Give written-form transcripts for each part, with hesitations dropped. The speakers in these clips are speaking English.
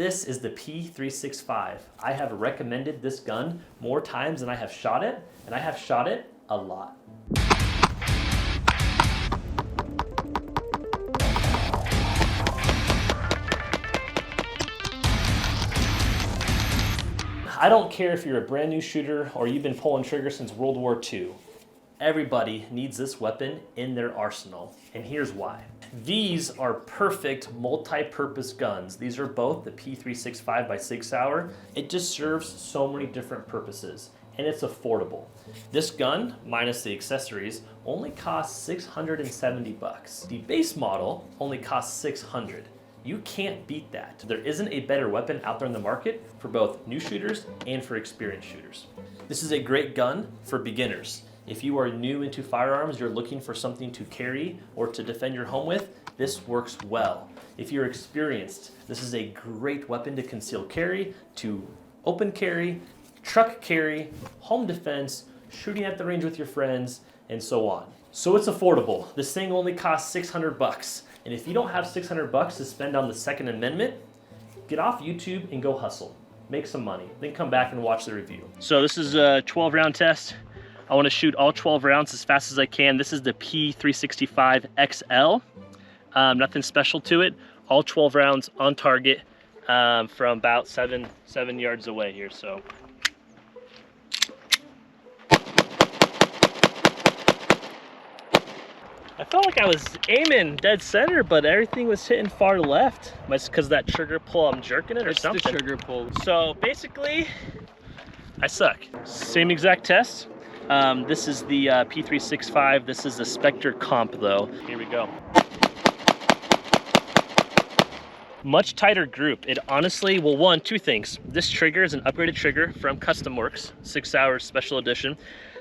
This is the P365. I have recommended this gun more times than I have shot it, and I have shot it a lot. I don't care if you're a brand new shooter or you've been pulling trigger since World War II. Everybody needs this weapon in their arsenal, and here's why. These are perfect multi-purpose guns. These are both the P365 by Sig SAUER. It just serves so many different purposes, and it's affordable. This gun, minus the accessories, only costs 670 bucks. The base model only costs 600. You can't beat that. There isn't a better weapon out there in the market for both new shooters and for experienced shooters. This is a great gun for beginners. If you are new into firearms, you're looking for something to carry or to defend your home with, this works well. If you're experienced, this is a great weapon to conceal carry, to open carry, truck carry, home defense, shooting at the range with your friends, and so on. So it's affordable. This thing only costs 600 bucks. And if you don't have 600 bucks to spend on the Second Amendment, get off YouTube and go hustle. Make some money, then come back and watch the review. So this is a 12 round test. I want to shoot all 12 rounds as fast as I can. This is the P365 XL. Nothing special to it. All 12 rounds on target from about seven yards away here. So. I felt like I was aiming dead center, but everything was hitting far left. It's because that trigger pull, I'm jerking it or something. It's the trigger pull. So basically, I suck. Same exact test. This is the P365. This is the Specter comp though. Here we go. Much tighter group. It honestly, well, one, two things. This trigger is an upgraded trigger from Custom Works, Sig SAUER Special Edition.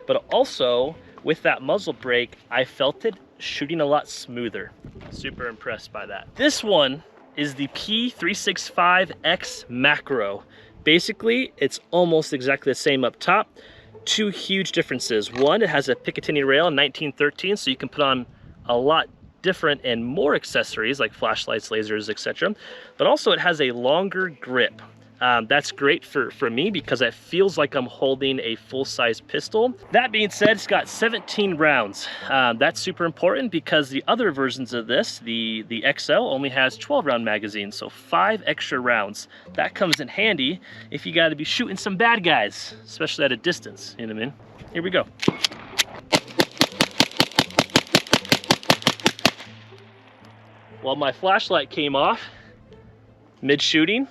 But also, with that muzzle brake, I felt it shooting a lot smoother. Super impressed by that. This one is the P365X Macro. Basically, it's almost exactly the same up top. Two huge differences. One, it has a Picatinny rail in 1913, so you can put on a lot different and more accessories like flashlights, lasers, etc. But also it has a longer grip. That's great for me because it feels like I'm holding a full-size pistol. That being said, it's got 17 rounds. That's super important because the other versions of this, the XL, only has 12-round magazines, so 5 extra rounds. That comes in handy if you gotta be shooting some bad guys, especially at a distance, you know what I mean? Here we go. Well, my flashlight came off mid-shooting,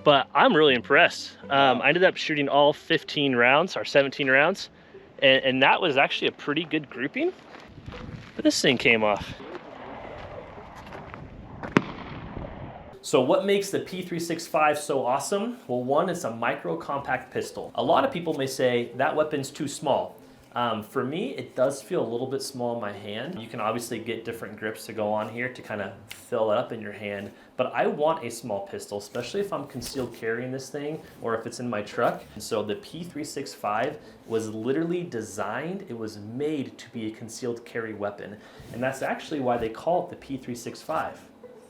but I'm really impressed. I ended up shooting all 15 rounds, or 17 rounds, and that was actually a pretty good grouping, but this thing came off. So what makes the P365 so awesome? Well, one, it's a micro compact pistol. A lot of people may say that weapon's too small. For me, it does feel a little bit small in my hand. You can obviously get different grips to go on here to kind of fill it up in your hand, but I want a small pistol, especially if I'm concealed carrying this thing or if it's in my truck. And so the P365 was literally designed, it was made to be a concealed carry weapon. And that's actually why they call it the P365.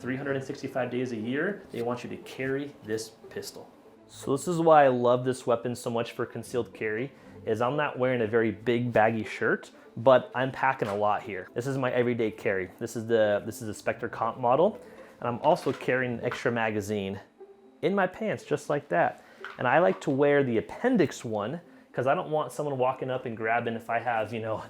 365 days a year, they want you to carry this pistol. So this is why I love this weapon so much for concealed carry. Is I'm not wearing a very big baggy shirt, but I'm packing a lot here. This is my everyday carry. This is the Specter comp model, and I'm also carrying an extra magazine in my pants just like that. And I like to wear the appendix one because I don't want someone walking up and grabbing if I have, you know,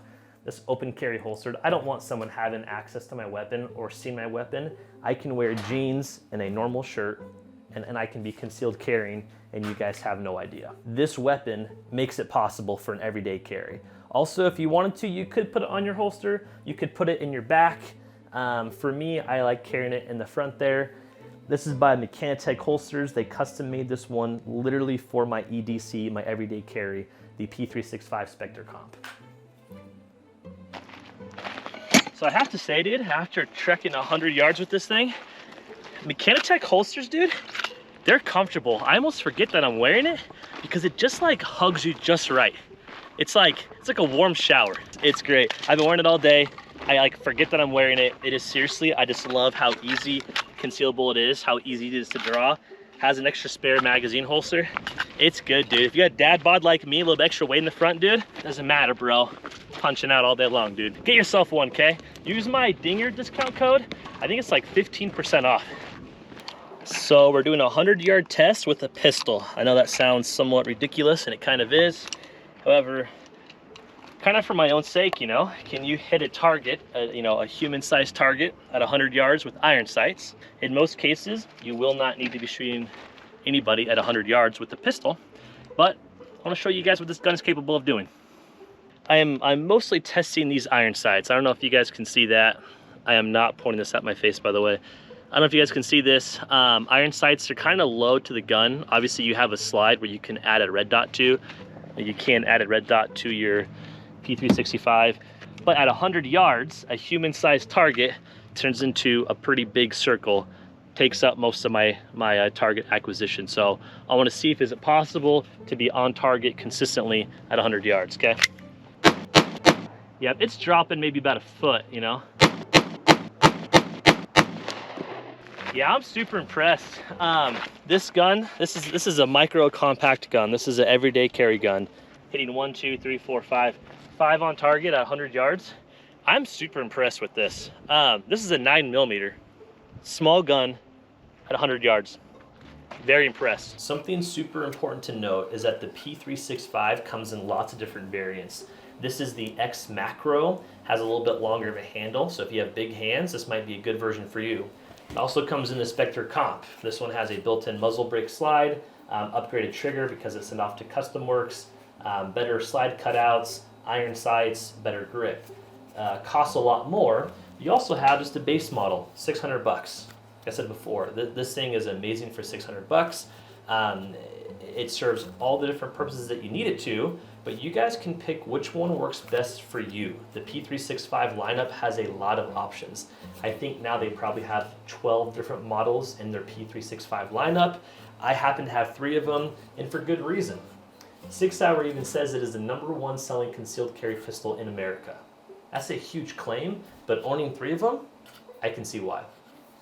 this open carry holstered. I don't want someone having access to my weapon or seeing my weapon. I can wear jeans and a normal shirt, and I can be concealed carrying, and you guys have no idea. This weapon makes it possible for an everyday carry. Also, if you wanted to, you could put it on your holster, you could put it in your back. For me, I like carrying it in the front there. This is by Mechanitech Holsters. They custom made this one literally for my EDC, my everyday carry, the P365 Specter comp. So I have to say, dude, after trekking 100 yards with this thing, Mechanitech holsters, dude, they're comfortable. I almost forget that I'm wearing it because it just like hugs you just right. It's like a warm shower. It's great. I've been wearing it all day. I like forget that I'm wearing it. It is seriously, I just love how easy concealable it is, how easy it is to draw, has an extra spare magazine holster. It's good, dude. If you got dad bod like me, a little bit extra weight in the front, dude, doesn't matter, bro. Punching out all day long, dude. Get yourself one, okay? Use my Dinger discount code. I think it's like 15% off. So we're doing a 100-yard test with a pistol. I know that sounds somewhat ridiculous, and it kind of is. However, kind of for my own sake, you know, can you hit a target, you know, a human-sized target at 100 yards with iron sights? In most cases, you will not need to be shooting anybody at 100 yards with the pistol, but I want to show you guys what this gun is capable of doing. I'm mostly testing these iron sights. I don't know if you guys can see that. I am not pointing this at my face, by the way. I don't know if you guys can see this. Iron sights are kind of low to the gun. Obviously, you have a slide where you can add a red dot to. You can add a red dot to your P365, but at 100 yards, a human-sized target turns into a pretty big circle, takes up most of my target acquisition. So I want to see if is it possible to be on target consistently at 100 yards, okay? Yep, it's dropping maybe about a foot, you know? Yeah, I'm super impressed. This gun, this is a micro compact gun. This is an everyday carry gun. Hitting 1, 2, 3, 4, 5 on target at 100 yards. I'm super impressed with this. This is a 9mm, small gun at 100 yards. Very impressed. Something super important to note is that the P365 comes in lots of different variants. This is the X Macro, has a little bit longer of a handle, so if you have big hands, this might be a good version for you. It also comes in the Specter Comp. This one has a built-in muzzle brake slide, upgraded trigger because it's sent off to Custom Works, better slide cutouts, iron sights, better grip. Costs a lot more. You also have just a base model, 600 bucks. Like I said before, this thing is amazing for 600 bucks. It serves all the different purposes that you need it to, but you guys can pick which one works best for you. The P365 lineup has a lot of options. I think now they probably have 12 different models in their P365 lineup. I happen to have 3 of them, and for good reason. Sig SAUER even says it is the #1 selling concealed carry pistol in America. That's a huge claim, but owning 3 of them, I can see why.